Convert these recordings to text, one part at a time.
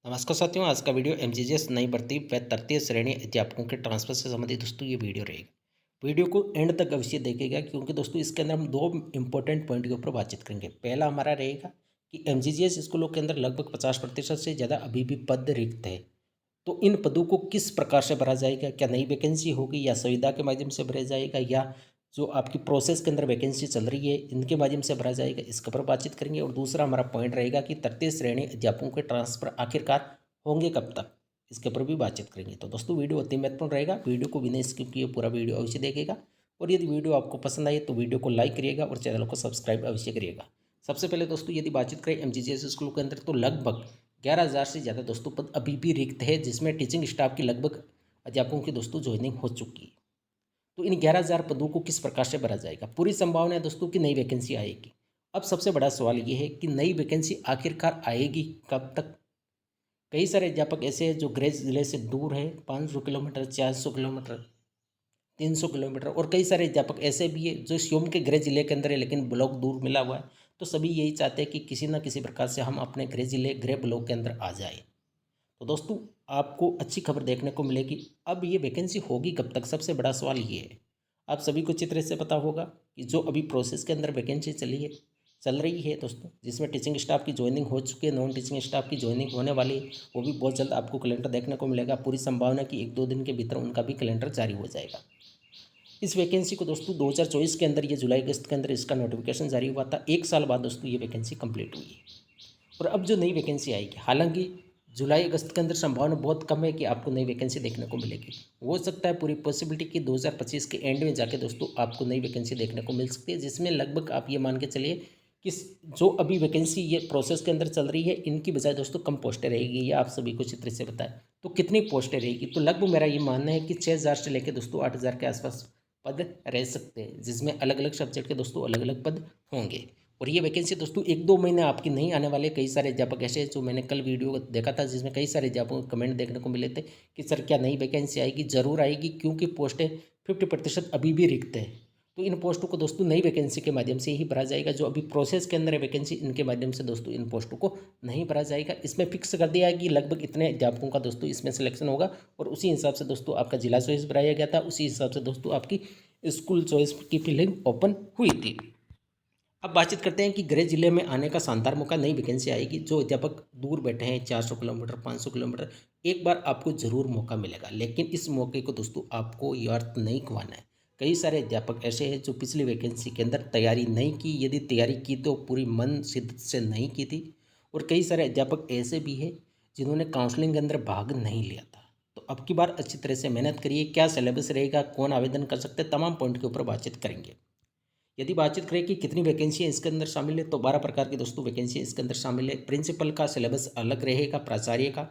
नमस्कार साथियों, आज का वीडियो एमजीजीएस नई भर्ती व तृतीय श्रेणी अध्यापकों के ट्रांसफर से संबंधित दोस्तों ये वीडियो रहेगा। वीडियो को एंड तक अवश्य देखिएगा क्योंकि दोस्तों इसके अंदर हम दो इंपॉर्टेंट पॉइंट के ऊपर बातचीत करेंगे। पहला हमारा रहेगा कि एमजीजीएस स्कूलों के अंदर लगभग 50% से ज़्यादा अभी भी पद रिक्त है, तो इन पदों को किस प्रकार से भरा जाएगा, क्या नई वैकेंसी होगी या संविदा के माध्यम से भरा जाएगा या जो आपकी प्रोसेस के अंदर वैकेंसी चल रही है इनके माध्यम से भरा जाएगा, इसके ऊपर बातचीत करेंगे। और दूसरा हमारा पॉइंट रहेगा कि तृतीय श्रेणी अध्यापकों के ट्रांसफर आखिरकार होंगे कब तक, इसके ऊपर भी बातचीत करेंगे। तो दोस्तों वीडियो अति महत्वपूर्ण रहेगा, वीडियो को बिना स्किप किए पूरा वीडियो अवश्य देखिएगा। और यदि वीडियो आपको पसंद आए तो वीडियो को लाइक करिएगा और चैनल को सब्सक्राइब अवश्य करिएगा। सबसे पहले दोस्तों यदि बातचीत करें एमजीजीएस स्कूल के अंदर तो लगभग 11,000 से ज़्यादा दोस्तों पद अभी भी रिक्त है, जिसमें टीचिंग स्टाफ की लगभग अध्यापकों की दोस्तों ज्वाइनिंग हो चुकी है। तो इन 11,000 पदों को किस प्रकार से भरा जाएगा, पूरी संभावना है दोस्तों की नई वैकेंसी आएगी। अब सबसे बड़ा सवाल ये है कि नई वैकेंसी आखिरकार आएगी कब तक। कई सारे अध्यापक ऐसे हैं जो गृह जिले से दूर है, 500 किलोमीटर, 400 किलोमीटर, 300 किलोमीटर, और कई सारे अध्यापक ऐसे भी है जो स्वयं के गृह जिले के अंदर है लेकिन ब्लॉक दूर मिला हुआ है। तो सभी यही चाहते हैं कि किसी न किसी प्रकार से हम अपने गृह जिले गृह ब्लॉक के अंदर आ जाए। तो दोस्तों आपको अच्छी खबर देखने को मिलेगी। अब ये वैकेंसी होगी कब तक, सबसे बड़ा सवाल ये है। आप सभी को चित्र से पता होगा कि जो अभी प्रोसेस के अंदर वैकेंसी चल रही है दोस्तों, जिसमें टीचिंग स्टाफ की ज्वाइनिंग हो चुकी है, नॉन टीचिंग स्टाफ की ज्वाइनिंग होने वाली है, वो भी बहुत जल्द आपको कैलेंडर देखने को मिलेगा। पूरी संभावना कि 1-2 दिन के भीतर उनका भी कैलेंडर जारी हो जाएगा। इस वैकेंसी को दोस्तों 2024 के अंदर, ये जुलाई अगस्त के अंदर इसका नोटिफिकेशन जारी हुआ था। 1 साल बाद दोस्तों ये वैकेंसी कंप्लीट हुई है। और अब जो नई वैकेंसी आएगी, हालांकि जुलाई अगस्त के अंदर संभावना बहुत कम है कि आपको नई वैकेंसी देखने को मिलेगी। हो सकता है पूरी पॉसिबिलिटी कि 2025 के एंड में जाके दोस्तों आपको नई वैकेंसी देखने को मिल सकती है, जिसमें लगभग आप ये मान के चलिए कि जो अभी वैकेंसी ये प्रोसेस के अंदर चल रही है इनकी बजाय दोस्तों कम पोस्टें रहेगी। ये आप सभी को चित्र से बताएं तो कितनी पोस्टें रहेगी, तो लगभग मेरा ये मानना है कि 6,000 से लेकर दोस्तों 8,000 के आसपास पद रह सकते हैं, जिसमें अलग अलग सब्जेक्ट के दोस्तों अलग अलग पद होंगे। और ये वैकेंसी दोस्तों 1-2 महीने आपकी नहीं आने वाले। कई सारे अध्यापक ऐसे हैं जो मैंने कल वीडियो देखा था जिसमें कई सारे अध्यापकों के कमेंट देखने को मिले थे कि सर क्या नई वैकेंसी आएगी। ज़रूर आएगी क्योंकि पोस्टें 50% अभी भी रिक्त है। तो इन पोस्टों को दोस्तों नई वैकेंसी के माध्यम से ही भरा जाएगा। जो अभी प्रोसेस के अंदर है वैकेंसी, इनके माध्यम से दोस्तों इन पोस्टों को नहीं भरा जाएगा। इसमें फिक्स कर दिया है कि लगभग इतने अध्यापकों का दोस्तों इसमें सिलेक्शन होगा और उसी हिसाब से दोस्तों आपका जिला चॉइस बनाया गया था, उसी हिसाब से दोस्तों आपकी स्कूल चॉइस की फिलिंग ओपन हुई थी। अब बातचीत करते हैं कि गृह जिले में आने का शानदार मौका, नई वैकेंसी आएगी। जो अध्यापक दूर बैठे हैं 400 किलोमीटर, 500 किलोमीटर, एक बार आपको ज़रूर मौका मिलेगा, लेकिन इस मौके को दोस्तों आपको व्यर्थ नहीं गंवाना है। कई सारे अध्यापक ऐसे हैं जो पिछली वैकेंसी के अंदर तैयारी नहीं की, यदि तैयारी की तो पूरी मन शिद्दत से नहीं की थी। और कई सारे अध्यापक ऐसे भी हैं जिन्होंने काउंसलिंग के अंदर भाग नहीं लिया था। तो अब की बार अच्छी तरह से मेहनत करिए। क्या सिलेबस रहेगा, कौन आवेदन कर सकते हैं, तमाम पॉइंट के ऊपर बातचीत करेंगे। यदि बातचीत करें कि कितनी वैकेंसी इसके अंदर शामिल है तो 12 प्रकार की दोस्तों वैकेंसी इसके अंदर शामिल है। प्रिंसिपल का सिलेबस अलग रहेगा, प्राचार्य का,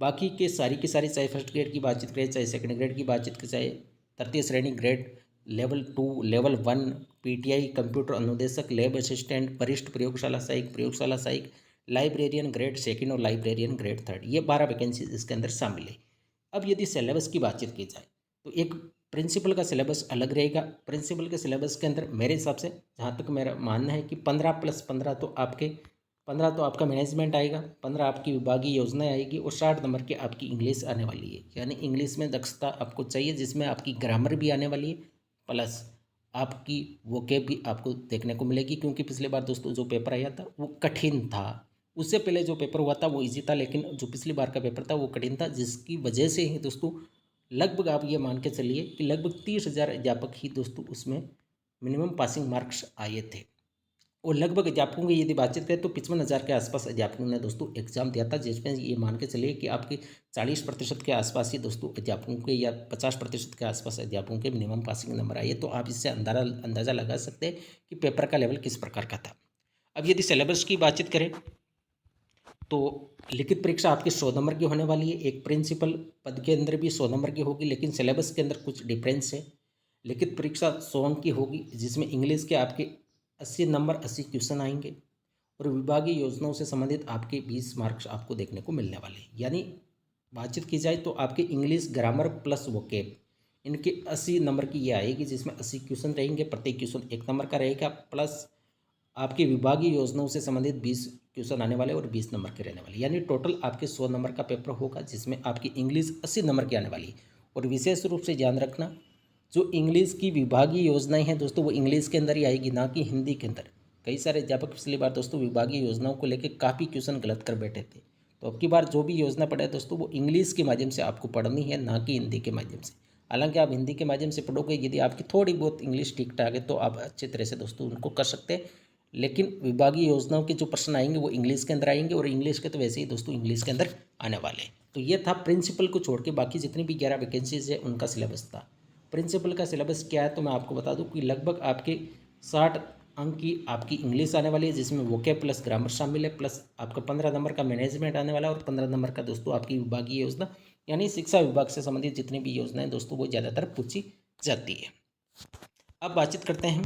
बाकी के सारी की सारी, चाहे फर्स्ट ग्रेड की बातचीत करें, चाहे सेकंड ग्रेड की बातचीत करें, चाहे तृतीय श्रेणी grade level 2, level 1, PTI, computer अनुदेशक, लैब असिस्टेंट, वरिष्ठ प्रयोगशाला सहायक, लाइब्रेरियन ग्रेड सेकंड और लाइब्रेरियन ग्रेड थर्ड, ये 12 वैकेंसी इसके अंदर शामिल है। अब यदि सिलेबस की बातचीत की जाए तो एक प्रिंसिपल का सिलेबस अलग रहेगा। प्रिंसिपल के सिलेबस के अंदर मेरे हिसाब से, जहाँ तक मेरा मानना है कि 15+15 तो आपके 15 तो आपका मैनेजमेंट आएगा, 15 आपकी विभागीय योजनाएं आएगी और 60 नंबर की आपकी इंग्लिश आने वाली है। यानी इंग्लिश में दक्षता आपको चाहिए, जिसमें आपकी ग्रामर भी आने वाली है, प्लस आपकी वोकेब भी आपको देखने को मिलेगी। क्योंकि पिछले बार दोस्तों जो पेपर आया था वो कठिन था, उससे पहले जो पेपर हुआ था वो इजी था, लेकिन जो पिछली बार का पेपर था वो कठिन था, जिसकी वजह से ही दोस्तों लगभग आप ये मान के चलिए कि लगभग 30,000 अध्यापक ही दोस्तों उसमें मिनिमम पासिंग मार्क्स आए थे। और लगभग अध्यापकों की यदि बातचीत करें तो 55,000 के आसपास अध्यापकों ने दोस्तों एग्जाम दिया था, जिसमें ये मान के चलिए कि आपके 40% के आसपास ही दोस्तों अध्यापकों के, या 50% के आसपास अध्यापकों के मिनिमम पासिंग नंबर आए। तो आप इससे अंदाज़ा लगा सकते हैं कि पेपर का लेवल किस प्रकार का था। अब यदि सिलेबस की बातचीत करें तो लिखित परीक्षा आपकी 100 नंबर की होने वाली है। एक प्रिंसिपल पद के अंदर भी 100 नंबर की होगी, लेकिन सिलेबस के अंदर कुछ डिफरेंस है। लिखित परीक्षा 100 अंक की होगी, जिसमें इंग्लिश के आपके 80 नंबर, 80 क्वेश्चन आएंगे और विभागीय योजनाओं से संबंधित आपके 20 मार्क्स आपको देखने को मिलने वाले हैं। यानी बातचीत की जाए तो आपके इंग्लिश, ग्रामर प्लस वोकेब, इनके 80 नंबर की ये आएगी, जिसमें 80 क्वेश्चन रहेंगे, प्रत्येक क्वेश्चन 1 नंबर का रहेगा, प्लस आपकी विभागीय योजनाओं से संबंधित 20 क्वेश्चन आने वाले और 20 नंबर के रहने वाले, यानी टोटल आपके 100 नंबर का पेपर होगा, जिसमें आपकी इंग्लिश 80 नंबर की आने वाली है। और विशेष रूप से ध्यान रखना, जो इंग्लिश की विभागीय योजनाएं हैं दोस्तों, वो इंग्लिश के अंदर ही आएगी, ना कि हिंदी के अंदर। कई सारे अध्यापक पिछली बार दोस्तों विभागीय योजनाओं को लेकर काफ़ी क्वेश्चन गलत कर बैठे थे। तो अब की बार जो भी योजना पढ़े दोस्तों, वो इंग्लिश के माध्यम से आपको पढ़नी है, ना कि हिंदी के माध्यम से। हालांकि आप हिंदी के माध्यम से पढ़ोगे, यदि आपकी थोड़ी बहुत इंग्लिश ठीक ठाक है तो आप अच्छे तरह से दोस्तों उनको कर सकते हैं। लेकिन विभागीय योजनाओं के जो प्रश्न आएंगे वो इंग्लिश के अंदर आएंगे, और इंग्लिश के तो वैसे ही दोस्तों इंग्लिश के अंदर आने वाले हैं। तो ये था प्रिंसिपल को छोड़ के बाकी जितनी भी 11 वैकेंसीज है उनका सिलेबस था। प्रिंसिपल का सिलेबस क्या है तो मैं आपको बता दूं कि लगभग आपके 60 अंक की आपकी इंग्लिश आने वाली है, जिसमें वोके प्लस ग्रामर शामिल है, प्लस आपका 15 नंबर का मैनेजमेंट आने वाला है, और 15 नंबर का दोस्तों आपकी विभागीय योजना यानी शिक्षा विभाग से संबंधित जितनी भी योजनाएं दोस्तों वो ज़्यादातर पूछी जाती है। अब बातचीत करते हैं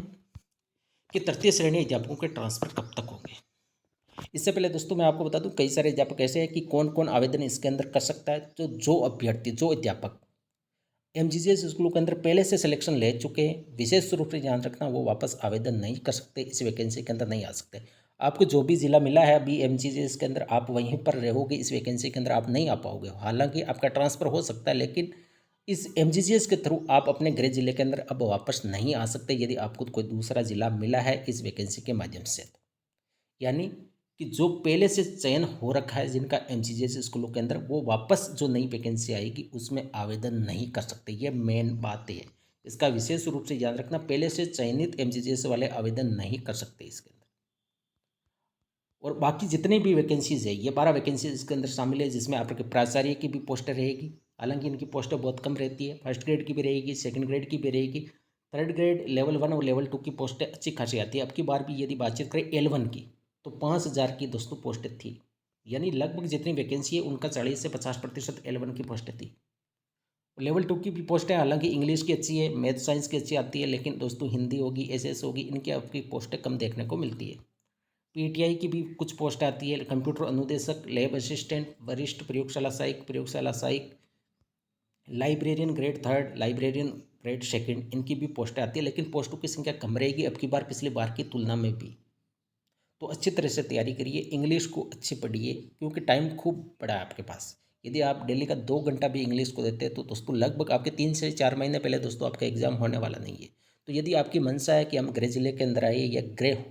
कि तृतीय श्रेणी अध्यापकों के ट्रांसफर कब तक होंगे। इससे पहले दोस्तों मैं आपको बता दूं, कई सारे अध्यापक ऐसे हैं कि कौन कौन आवेदन इसके अंदर कर सकता है। तो जो अभ्यर्थी, जो अध्यापक एमजीजीएस स्कूलों के अंदर पहले से सिलेक्शन ले चुके हैं, विशेष रूप से ध्यान रखना, वो वापस आवेदन नहीं कर सकते, इस वैकेंसी के अंदर नहीं आ सकते। आपको जो भी जिला मिला है अभी एमजीजीएस के अंदर, आप वहीं पर रहोगे, इस वैकेंसी के अंदर आप नहीं आ पाओगे। हालांकि आपका ट्रांसफ़र हो सकता है, लेकिन इस एमजीजीएस के थ्रू आप अपने गृह जिले के अंदर अब वापस नहीं आ सकते, यदि आपको कोई दूसरा जिला मिला है इस वैकेंसी के माध्यम से। यानी कि जो पहले से चयन हो रखा है जिनका एमजीजीएस स्कूलों के अंदर, वो वापस जो नई वैकेंसी आएगी उसमें आवेदन नहीं कर सकते। ये मेन बात है, इसका विशेष रूप से ध्यान रखना। पहले से चयनित एमजीजीएस वाले आवेदन नहीं कर सकते इसके अंदर। और बाकी जितने भी वैकेंसीज है, ये 12 वैकेंसीज इसके अंदर शामिल है, जिसमें आपके प्राचार्य की भी पोस्टें रहेगी। हालांकि इनकी पोस्टें बहुत कम रहती है, फर्स्ट ग्रेड की भी रहेगी, सेकंड ग्रेड की भी रहेगी, थर्ड ग्रेड लेवल 1 और लेवल 2 की पोस्टें अच्छी खासी आती है। अब की बार भी यदि बातचीत करें L1 की, तो 5000 की दोस्तों पोस्टें थी, यानी लगभग जितनी वैकेंसी है उनका 40 से 50% L1 की पोस्टें थी। लेवल 2 की भी पोस्टें, हालांकि इंग्लिश की अच्छी है, मैथ साइंस की अच्छी आती है, लेकिन दोस्तों हिंदी होगी, SS होगी, इनकी आपकी पोस्टें कम देखने को मिलती है। पीटीआई की भी कुछ पोस्ट आती है, कंप्यूटर अनुदेशक, लैब असिस्टेंट, वरिष्ठ प्रयोगशाला सहायक, लाइब्रेरियन ग्रेड 3, लाइब्रेरियन ग्रेड 2, इनकी भी पोस्टें आती है, लेकिन पोस्टों की संख्या कम रहेगी अब की बार पिछली बार की तुलना में भी। तो अच्छी तरह से तैयारी करिए, इंग्लिश को अच्छी पढ़िए, क्योंकि टाइम खूब पड़ा है आपके पास। यदि आप डेली का 2 घंटा भी इंग्लिश को देते हैं तो दोस्तों लगभग आपके 3 से 4 महीने पहले दोस्तों आपका एग्जाम होने वाला नहीं है। तो यदि आपकी मंशा है कि हम गृह जिले के अंदर आए या गृह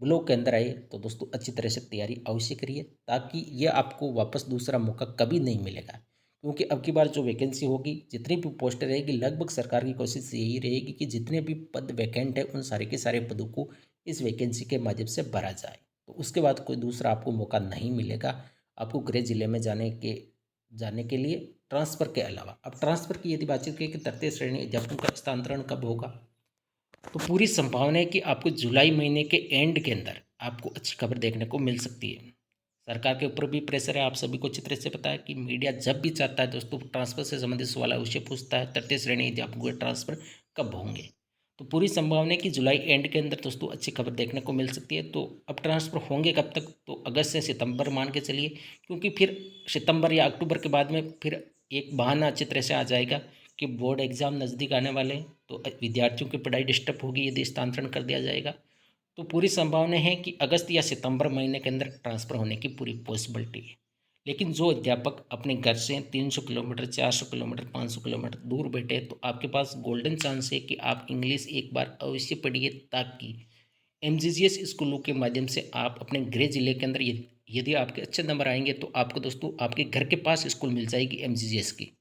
ब्लॉक के अंदर आए, तो दोस्तों अच्छी तरह से तैयारी अवश्य करिए, ताकि ये आपको वापस दूसरा मौका कभी नहीं मिलेगा। क्योंकि अब की बार जो वैकेंसी होगी, जितनी भी पोस्टें रहेगी, लगभग सरकार की कोशिश यही रहेगी कि जितने भी पद वैकेंट है उन सारे के सारे पदों को इस वैकेंसी के माध्यम से भरा जाए। तो उसके बाद कोई दूसरा आपको मौका नहीं मिलेगा आपको गृह जिले में जाने के लिए ट्रांसफ़र के अलावा। अब ट्रांसफ़र की यदि बातचीत करें कि तृतीय श्रेणी अध्यापकों का स्थानांतरण कब होगा, तो पूरी संभावना है कि आपको जुलाई महीने के एंड के अंदर आपको अच्छी खबर देखने को मिल सकती है। सरकार के ऊपर भी प्रेशर है, आप सभी को अच्छी तरह से पता है कि मीडिया जब भी चाहता है दोस्तों ट्रांसफ़र से संबंधित सवाल अवश्य पूछता है, तृतीय श्रेणी अध्यापकों के ट्रांसफ़र कब होंगे। तो पूरी संभावना है कि जुलाई एंड के अंदर दोस्तों अच्छी खबर देखने को मिल सकती है। तो अब ट्रांसफ़र होंगे कब तक, तो अगस्त से सितंबर मान के चलिए, क्योंकि फिर सितंबर या अक्टूबर के बाद में फिर एक बहाना अच्छी तरह से आ जाएगा कि बोर्ड एग्ज़ाम नज़दीक आने वाले हैं, तो विद्यार्थियों की पढ़ाई डिस्टर्ब होगी यदि स्थानांतरण कर दिया जाएगा। तो पूरी संभावना है कि अगस्त या सितंबर महीने के अंदर ट्रांसफ़र होने की पूरी पॉसिबिलिटी है। लेकिन जो अध्यापक अपने घर से 300 किलोमीटर, 400 किलोमीटर, 500 किलोमीटर दूर बैठे, तो आपके पास गोल्डन चांस है कि आप इंग्लिश एक बार अवश्य पढ़िए, ताकि एमजीजीएस स्कूलों के माध्यम से आप अपने गृह जिले के अंदर यदि आपके अच्छे नंबर आएंगे तो आपको दोस्तों आपके घर के पास स्कूल मिल जाएगी एमजीजीएस की।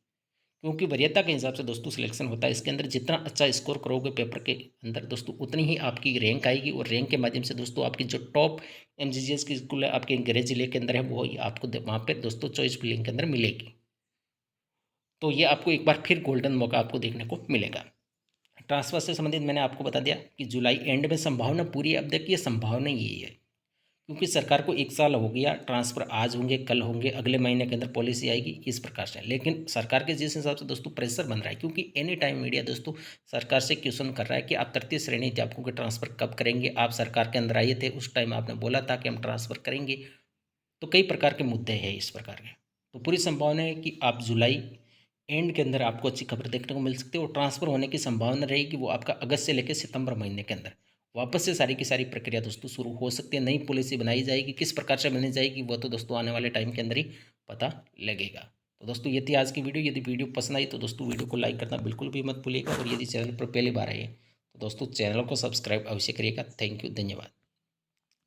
क्योंकि वरीयता के हिसाब से दोस्तों सिलेक्शन होता है, इसके अंदर जितना अच्छा स्कोर करोगे पेपर के अंदर दोस्तों, उतनी ही आपकी रैंक आएगी, और रैंक के माध्यम से दोस्तों आपकी जो टॉप एमजीजीएस की स्कूल है आपके गृह जिले के अंदर है, वो आपको वहाँ पे दोस्तों चॉइस फिलिंग के अंदर मिलेगी। तो ये आपको एक बार फिर गोल्डन मौका आपको देखने को मिलेगा। ट्रांसफ़र से संबंधित मैंने आपको बता दिया कि जुलाई एंड में संभावना पूरी है। अब देखिए संभावना यही है, क्योंकि सरकार को 1 साल हो गया, ट्रांसफ़र आज होंगे कल होंगे, अगले महीने के अंदर पॉलिसी आएगी, इस प्रकार से। लेकिन सरकार के जिस हिसाब से दोस्तों प्रेशर बन रहा है, क्योंकि एनी टाइम मीडिया दोस्तों सरकार से क्वेश्चन कर रहा है कि आप तृतीय श्रेणी अध्यापकों के ट्रांसफ़र कब करेंगे, आप सरकार के अंदर आए थे उस टाइम आपने बोला था कि हम ट्रांसफ़र करेंगे। तो कई प्रकार के मुद्दे हैं इस प्रकार के। तो पूरी संभावना है कि आप जुलाई एंड के अंदर आपको अच्छी खबर देखने को मिल सकती है, और ट्रांसफ़र होने की संभावना रहेगी वो आपका अगस्त से लेकर सितंबर महीने के अंदर। वापस से सारी की सारी प्रक्रिया दोस्तों शुरू हो सकती है। नई पॉलिसी बनाई जाएगी, किस प्रकार से बनी जाएगी वो तो दोस्तों आने वाले टाइम के अंदर ही पता लगेगा। तो दोस्तों ये थी आज की वीडियो। यदि वीडियो पसंद आई तो दोस्तों वीडियो को लाइक करना बिल्कुल भी मत भूलिएगा, और यदि चैनल पर पहली बार आए तो दोस्तों चैनल को सब्सक्राइब अवश्य करिएगा। थैंक यू, धन्यवाद।